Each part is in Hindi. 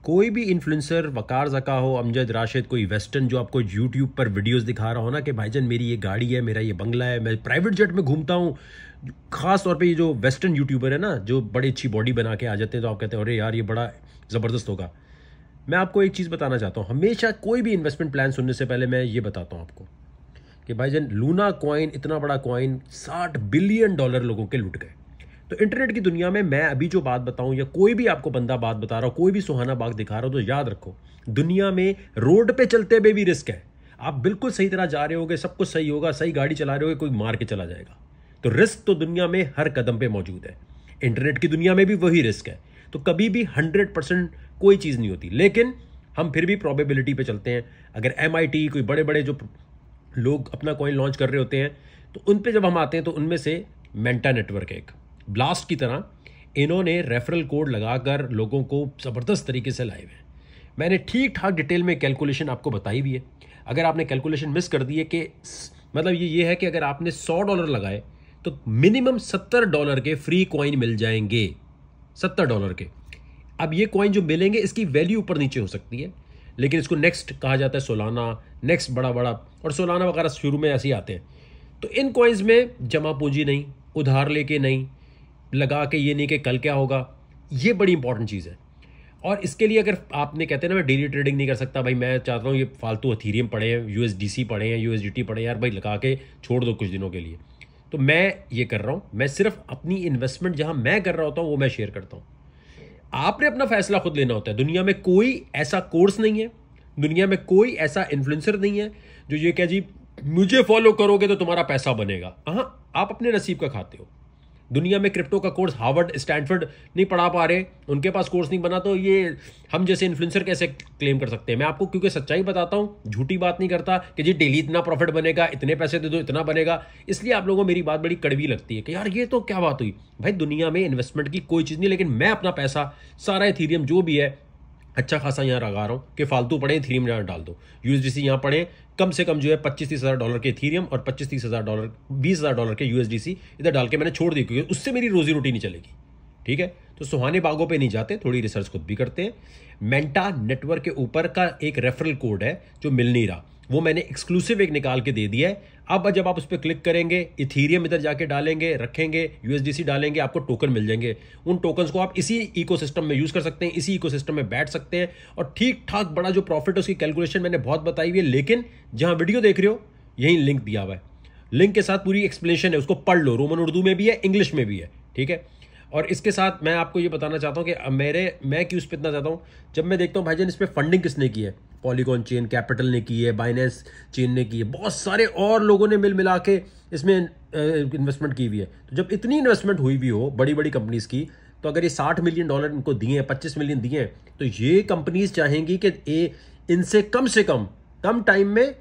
कोई भी इन्फ्लुएंसर, वकार ज़का हो, अमजद राशिद, कोई वेस्टर्न जो आपको यूट्यूब पर वीडियोस दिखा रहा हो ना कि भाईजान मेरी ये गाड़ी है, मेरा ये बंगला है, मैं प्राइवेट जेट में घूमता हूँ। ख़ास तौर पे ये जो वेस्टर्न यूट्यूबर है ना, जो बड़ी अच्छी बॉडी बना के आ जाते हैं, तो आप कहते हैं अरे यार ये बड़ा ज़बरदस्त होगा। मैं आपको एक चीज़ बताना चाहता हूँ, हमेशा कोई भी इन्वेस्टमेंट प्लान सुनने से पहले मैं ये बताता हूँ आपको कि भाईजान लूना कॉइन, इतना बड़ा कॉइन, $60 बिलियन लोगों के लुट गए। तो इंटरनेट की दुनिया में मैं अभी जो बात बताऊं या कोई भी आपको बंदा बात बता रहा हो, कोई भी सुहाना बाग दिखा रहा हो, तो याद रखो दुनिया में रोड पे चलते हुए भी रिस्क है। आप बिल्कुल सही तरह जा रहे होगे, सब कुछ सही होगा, सही गाड़ी चला रहे होगे, कोई मार के चला जाएगा। तो रिस्क तो दुनिया में हर कदम पे मौजूद है। इंटरनेट की दुनिया में भी वही रिस्क है। तो कभी भी 100% कोई चीज़ नहीं होती, लेकिन हम फिर भी प्रोबेबिलिटी पे चलते हैं। अगर MIT, कोई बड़े बड़े जो लोग अपना कॉइन लॉन्च कर रहे होते हैं, तो उन पे जब हम आते हैं तो उनमें से मेंटा नेटवर्क है एक ब्लास्ट की तरह, इन्होंने रेफरल कोड लगाकर लोगों को ज़बरदस्त तरीके से लाए हुए हैं। मैंने ठीक ठाक डिटेल में कैलकुलेशन आपको बताई भी है। अगर आपने कैलकुलेशन मिस कर दी है कि मतलब ये है कि अगर आपने $100 लगाए तो मिनिमम $70 के फ्री कॉइन मिल जाएंगे, $70 के। अब ये कॉइन जो मिलेंगे इसकी वैल्यू ऊपर नीचे हो सकती है, लेकिन इसको नेक्स्ट कहा जाता है सोलाना, नेक्स्ट बड़ा बड़ा, और सोलाना वगैरह शुरू में ऐसे ही आते हैं। तो इन कॉइन्स में जमा पूंजी नहीं, उधार लेके नहीं, लगा के ये नहीं कि कल क्या होगा, ये बड़ी इंपॉर्टेंट चीज़ है। और इसके लिए अगर आपने कहते हैं ना मैं डेली ट्रेडिंग नहीं कर सकता, भाई मैं चाहता हूँ ये फालतू एथेरियम पड़े हैं, USDC पड़े हैं, USDT पड़े हैं, यार भाई लगा के छोड़ दो कुछ दिनों के लिए, तो मैं ये कर रहा हूँ। मैं सिर्फ अपनी इन्वेस्टमेंट जहाँ मैं कर रहा होता हूँ वो मैं शेयर करता हूँ। आपने अपना फैसला खुद लेना होता है। दुनिया में कोई ऐसा कोर्स नहीं है, दुनिया में कोई ऐसा इन्फ्लुएंसर नहीं है जो ये कह जी मुझे फॉलो करोगे तो तुम्हारा पैसा बनेगा। हाँ, आप अपने नसीब का खाते हो। दुनिया में क्रिप्टो का कोर्स हार्वर्ड, स्टैनफोर्ड नहीं पढ़ा पा रहे, उनके पास कोर्स नहीं बना, तो ये हम जैसे इन्फ्लुएंसर कैसे क्लेम कर सकते हैं। मैं आपको क्योंकि सच्चाई बताता हूं, झूठी बात नहीं करता कि जी डेली इतना प्रॉफिट बनेगा, इतने पैसे दे दो इतना बनेगा। इसलिए आप लोगों को मेरी बात बड़ी कड़वी लगती है कि यार ये तो क्या बात हुई। भाई दुनिया में इन्वेस्टमेंट की कोई चीज़ नहीं, लेकिन मैं अपना पैसा सारा एथेरियम जो भी है अच्छा खासा यहाँ लगा रहा हूँ कि फालतू पड़े एथेरियम यहाँ डाल दो। USDC यहाँ पड़े, कम से कम जो है $25-30 के एथेरियम और $25-30 $20,000 के USDC इधर डाल के मैंने छोड़ दी, क्योंकि उससे मेरी रोजी रोटी नहीं चलेगी। ठीक है, तो सुहाने बागों पे नहीं जाते, थोड़ी रिसर्च खुद भी करते हैं। मेंटा नेटवर्क के ऊपर का एक रेफरल कोड है जो मिल नहीं रहा, वो मैंने एक्सक्लूसिव एक निकाल के दे दिया है। अब जब आप उस पर क्लिक करेंगे, इथीरियम इधर जाके डालेंगे, रखेंगे, USDC डालेंगे, आपको टोकन मिल जाएंगे। उन टोकन्स को आप इसी इकोसिस्टम में यूज़ कर सकते हैं, इसी इकोसिस्टम में बैठ सकते हैं, और ठीक ठाक बड़ा जो प्रॉफिट है उसकी कैलकुलेशन मैंने बहुत बताई हुई है। लेकिन जहां वीडियो देख रहे हो यहीं लिंक दिया हुआ है, लिंक के साथ पूरी एक्सप्लेनेशन है, उसको पढ़ लो। रोमन उर्दू में भी है, इंग्लिश में भी है। ठीक है, और इसके साथ मैं आपको ये बताना चाहता हूँ कि मैं क्यों इस पर इतना चाहता हूँ। जब मैं देखता हूँ भाईजान इस पर फंडिंग किसने की है, पॉलीगॉन चेन कैपिटल ने की है, बाइनेंस चेन ने की है, बहुत सारे और लोगों ने मिल मिला के इसमें इन्वेस्टमेंट की हुई है। तो जब इतनी इन्वेस्टमेंट हुई भी हो बड़ी बड़ी कंपनीज की, तो अगर ये $60 मिलियन इनको दिए हैं, 25 मिलियन दिए हैं, तो ये कंपनीज चाहेंगी कि इनसे कम टाइम में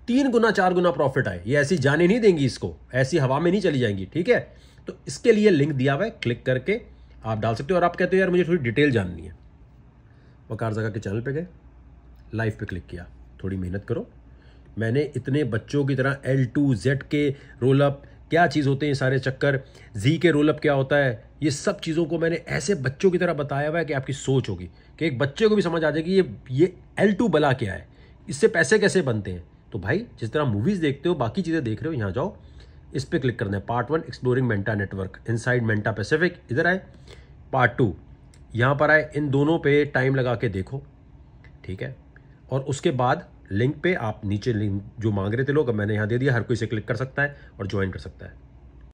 3 गुना 4 गुना प्रॉफिट आए। ये ऐसी जाने नहीं देंगी, इसको ऐसी हवा में नहीं चली जाएंगी। ठीक है, तो इसके लिए लिंक दिया हुआ है, क्लिक करके आप डाल सकते हो। और आप कहते हो यार मुझे थोड़ी डिटेल जाननी है, वकार ज़का के चैनल पे गए, लाइव पे क्लिक किया, थोड़ी मेहनत करो। मैंने इतने बच्चों की तरह L2Z के रोलअप क्या चीज़ होते हैं, ये सारे चक्कर, Z के रोलअप क्या होता है, ये सब चीज़ों को मैंने ऐसे बच्चों की तरह बताया हुआ है कि आपकी सोच होगी कि एक बच्चे को भी समझ आ जाएगी ये L2 बला क्या है, इससे पैसे कैसे बनते हैं। तो भाई जिस तरह मूवीज़ देखते हो, बाकी चीज़ें देख रहे हो, यहाँ जाओ, इस पर क्लिक करना है। Part 1 exploring Manta network inside Manta Pacific, इधर आए। पार्ट 2 यहाँ पर आए, इन दोनों पे टाइम लगा के देखो। ठीक है, और उसके बाद लिंक पे आप नीचे लिंक जो मांग रहे थे लोग, अब मैंने यहाँ दे दिया, हर कोई से क्लिक कर सकता है और ज्वाइन कर सकता है।